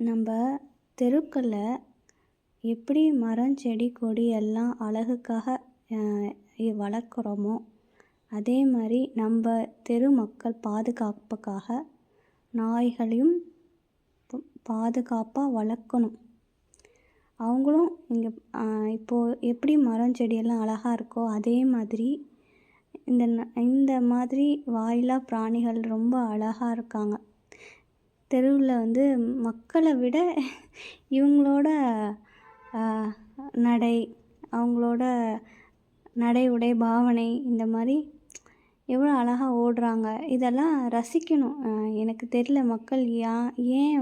நம்ம தெருக்களில் எப்படி மரம் செடி கொடி எல்லாம் அழகுக்காக வளர்க்குறோமோ அதே மாதிரி நம்ம தெரு மக்கள் பாதுகாப்புக்காக நாய்களையும் பாதுகாப்பாக வளர்க்கணும். அவங்களும் இங்கே இப்போது எப்படி மரம் செடியெல்லாம் அழகாக இருக்கோ அதே மாதிரி இந்த மாதிரி வாயில்லா பிராணிகள் ரொம்ப அழகாக இருக்காங்க. தெருவில் மக்களை விட இவங்களோட நடை, அவங்களோட நடை உடை பாவனை இந்த மாதிரி எவ்வளோ அழகாக ஓடுறாங்க, இதெல்லாம் ரசிக்கணும். எனக்கு தெரியல மக்கள் ஏன்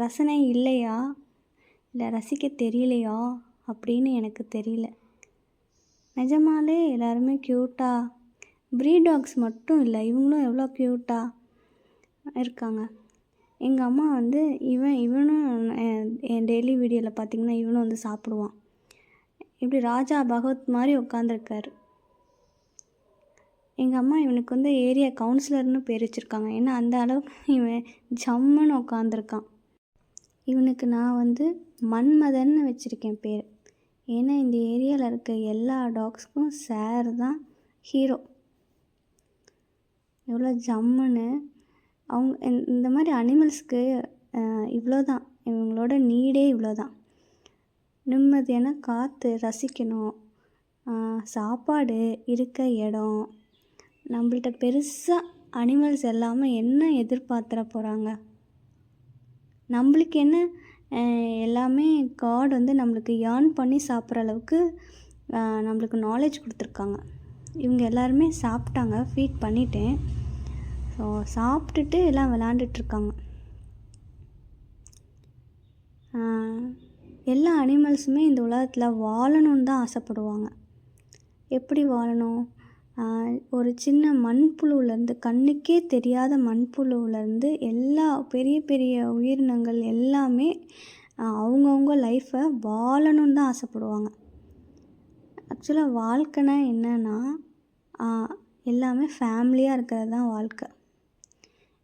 ரசனை இல்லையா இல்லை ரசிக்க தெரியலையா அப்படின்னு எனக்கு தெரியல. நிஜமாலே எல்லாருமே க்யூட்டாக, ப்ரீட் டாக்ஸ் மட்டும் இல்லை, இவங்களும் எவ்வளோ க்யூட்டாக இருக்காங்க. எங்கள் அம்மா இவனும் என் டெய்லி வீடியோவில் பார்த்திங்கன்னா இவனும் சாப்பிடுவான். இப்படி ராஜா பகவத் மாதிரி உட்காந்துருக்காரு. எங்கள் அம்மா இவனுக்கு ஏரியா கவுன்சிலர்னு பேர் வச்சுருக்காங்க. ஏன்னா அந்த அளவுக்கு இவன் ஜம்முன்னு உட்காந்துருக்கான். இவனுக்கு நான் மன்மதன்னு வச்சுருக்கேன் பேர். ஏன்னா இந்த ஏரியாவில் இருக்க எல்லா டாக்ஸ்க்கும் சார் தான் ஹீரோ. எவ்வளோ ஜம்முன்னு அவங்க இந்த மாதிரி அனிமல்ஸ்க்கு இவ்வளோ தான், இவங்களோட நீடே இவ்வளோ தான். நிம்மதியான காற்று ரசிக்கணும், சாப்பாடு, இருக்க இடம். நம்மள்ட்ட பெருசாக அனிமல்ஸ் எல்லாமே என்ன எதிர்பார்த்துற போகிறாங்க? நம்மளுக்கு என்ன எல்லாமே காட் நம்மளுக்கு ஏர்ன் பண்ணி சாப்பிட்ற அளவுக்கு நம்மளுக்கு நாலேஜ் கொடுத்துருக்காங்க. இவங்க எல்லாருமே சாப்பிட்டாங்க, ஃபீட் பண்ணிட்டேன். ஸோ சாப்பிட்டுட்டு எல்லாம் விளாண்டுட்ருக்காங்க. எல்லா அனிமல்ஸுமே இந்த உலகத்தில் வாழணுன்னு தான் ஆசைப்படுவாங்க. எப்படி வாழணும்? ஒரு சின்ன மண்புழுவிலேருந்து, கண்ணுக்கே தெரியாத மண்புழுவிலேருந்து எல்லா பெரிய பெரிய உயிரினங்கள் எல்லாமே அவங்கவுங்க லைஃப்பை வாழணுன்னு தான் ஆசைப்படுவாங்க. ஆக்சுவலாக வாழ்க்கைனா என்னன்னா எல்லாமே ஃபேமிலியாக இருக்கிறது தான் வாழ்க்கை.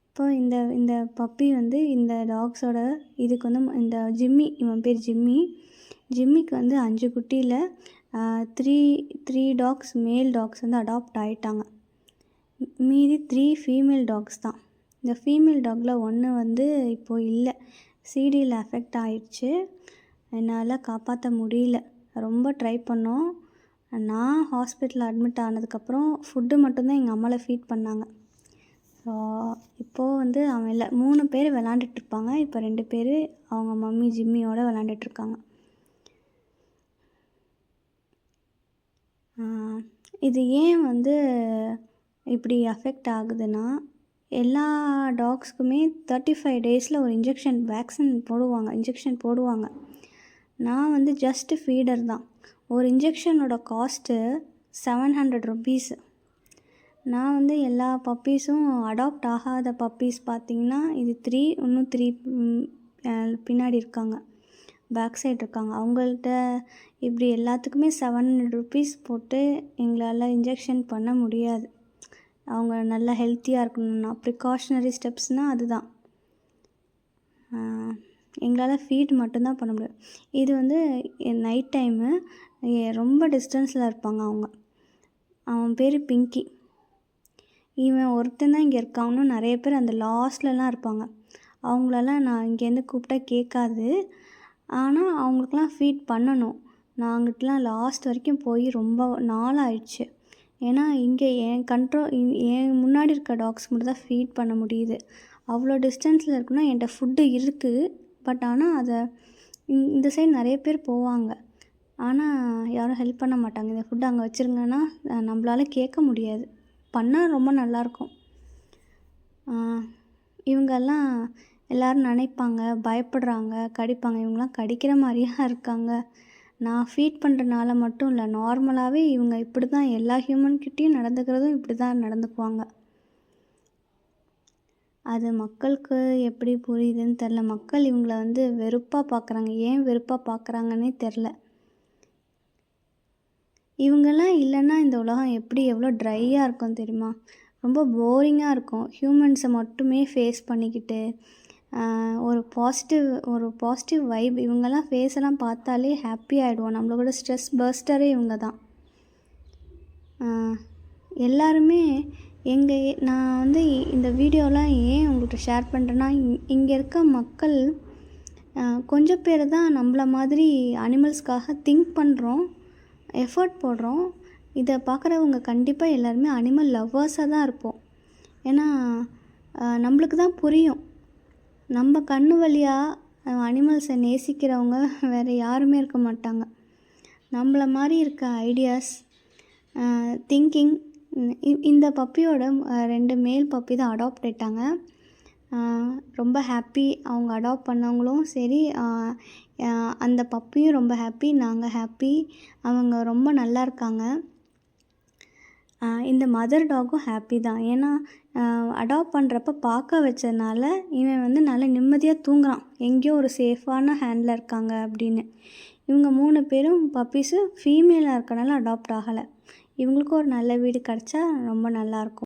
இப்போ இந்த பப்பி இந்த டாக்ஸோட இதுக்கு இந்த ஜிம்மி, இவன் பேர் ஜிம்மி. ஜிம்மிக்கு 5 குட்டியில் 3 டாக்ஸ், மேல் டாக்ஸ் அடாப்ட் ஆகிட்டாங்க. மீதி 3 ஃபீமேல் டாக்ஸ் தான். இந்த ஃபீமேல் டாகில் ஒன்று இப்போது இல்லை, சிடியில் அஃபெக்ட் ஆகிடுச்சு. என்னால் காப்பாற்ற முடியல. ரொம்ப ட்ரை பண்ணோம். நான் ஹாஸ்பிட்டலில் அட்மிட் ஆனதுக்கப்புறம் ஃபுட்டு மட்டும்தான் எங்கள் அம்மாவில் ஃபீட் பண்ணாங்க. ஸோ இப்போது அவன் இல்லை, 3 பேர் விளாண்டுட்ருப்பாங்க. இப்போ 2 பேர் அவங்க மம்மி ஜிம்மியோடு விளாண்டுட்ருக்காங்க. இது ஏன் இப்படி அஃபெக்ட் ஆகுதுன்னா, எல்லா டாக்ஸ்க்குமே 35 டேஸில் ஒரு இன்ஜெக்ஷன் போடுவாங்க. நான் ஜஸ்ட்டு ஃபீடர் தான். ஒரு இன்ஜெக்ஷனோட காஸ்ட்டு 700 ருபீஸு. நான் எல்லா பப்பீஸும் அடாப்ட் ஆகாத பப்பீஸ் பார்த்திங்கன்னா இது 3, இன்னும் 3 பின்னாடி இருக்காங்க, பேக் சைடு இருக்காங்க. அவங்கள்ட்ட இப்படி எல்லாத்துக்குமே 700 ருபீஸ் போட்டு எங்களால் இன்ஜெக்ஷன் பண்ண முடியாது. அவங்க நல்லா ஹெல்த்தியாக இருக்கணும்னா ப்ரிகாஷனரி ஸ்டெப்ஸ்னால் அதுதான். எங்களால் ஃபீட் மட்டும்தான் பண்ண முடியும். இது நைட் டைமு ரொம்ப டிஸ்டன்ஸில் இருப்பாங்க அவங்க. அவன் பேர் பிங்கி. இவன் ஒருத்தன் தான் இங்கே இருக்கான். இன்னும் நிறைய பேர் அந்த லாஸ்ட்லலாம் இருப்பாங்க. அவங்களெல்லாம் நான் இங்கேருந்து கூப்பிட்டா கேட்காது. ஆனால் அவங்களுக்கெலாம் ஃபீட் பண்ணணும். நான் அங்கிட்டலாம் லாஸ்ட் வரைக்கும் போய் ரொம்ப நாள் ஆயிடுச்சு. ஏன்னா இங்கே என் முன்னாடி இருக்க டாக்ஸ் மட்டும் தான் ஃபீட் பண்ண முடியுது. அவ்வளோ டிஸ்டன்ஸில் இருக்குன்னா என்கிட்ட ஃபுட்டு இருக்குது. பட் ஆனால் அதை இந்த சைடு நிறைய பேர் போவாங்க. ஆனால் யாரும் ஹெல்ப் பண்ண மாட்டாங்க. இந்த ஃபுட்டு அங்கே வச்சுருங்கன்னா நம்மளால் கேட்க முடியாது. பண்ணால் ரொம்ப நல்லாயிருக்கும். இவங்கெல்லாம் எல்லோரும் நினைப்பாங்க, பயப்படுறாங்க, கடிப்பாங்க. இவங்களாம் கடிக்கிற மாதிரியா இருக்காங்க. நான் ஃபீட் பண்ணுறனால மட்டும் இல்லை, நார்மலாகவே இவங்க இப்படி தான் எல்லா ஹியூமன்கிட்டையும் நடந்துக்கிறதும் இப்படி தான் நடந்துக்குவாங்க. அது மக்களுக்கு எப்படி புரியுதுன்னு தெரில. மக்கள் இவங்கள வெறுப்பாக பார்க்குறாங்க. ஏன் வெறுப்பாக பார்க்குறாங்கன்னே தெரில. இவங்கெல்லாம் இல்லைன்னா இந்த உலகம் எவ்வளோ ட்ரையாக இருக்கும் தெரியுமா? ரொம்ப போரிங்காக இருக்கும். ஹியூமன்ஸை மட்டுமே ஃபேஸ் பண்ணிக்கிட்டு ஒரு பாசிட்டிவ் வைப். இவங்கெல்லாம் ஃபேஸெல்லாம் பார்த்தாலே ஹாப்பி ஆகிடுவோம். நம்மளோட ஸ்ட்ரெஸ் பர்ஸ்டரே இவங்க தான். எல்லாருமே நான் வந்து இந்த வீடியோலாம் ஏன் உங்கள்கிட்ட ஷேர் பண்ணுறேன்னா, இங்கே இருக்க மக்கள் கொஞ்சம் பேர் தான் நம்மள மாதிரி அனிமல்ஸ்க்காக திங்க் பண்ணுறோம், எஃபர்ட் போடுறோம். இதை பார்க்குறவங்க கண்டிப்பாக எல்லாருமே அனிமல் லவ்வர்ஸாக தான் இருப்போம். ஏன்னா நம்மளுக்கு தான் புரியும், நம்ம கண்ணு வழியாக அனிமல்ஸை நேசிக்கிறவங்க வேறு யாருமே இருக்க மாட்டாங்க. நம்மள மாதிரி இருக்க ஐடியாஸ், திங்கிங். இந்த பப்பியோட 2 மேல் பப்பி தான் அடாப்ட் ஆயிட்டாங்க. ரொம்ப ஹாப்பி. அவங்க அடாப்ட் பண்ணவங்களும் சரி, அந்த பப்பியும் ரொம்ப ஹாப்பி, நாங்கள் ஹாப்பி. அவங்க ரொம்ப நல்லா இருக்காங்க. இந்த மதர் டாகும் ஹாப்பி தான். ஏன்னா அடாப்ட் பண்ணுறப்ப பார்க்க வச்சதுனால இவன் வந்து நல்லா நிம்மதியாக தூங்குறான், எங்கேயோ ஒரு சேஃபான ஹேண்டில் இருக்காங்க அப்படின்னு. இவங்க 3 பேரும் பப்பீஸு ஃபீமேலாக இருக்கனால அடாப்ட் ஆகலை. இவங்களுக்கும் ஒரு நல்ல வீடு கிடச்சா ரொம்ப நல்லாயிருக்கும்.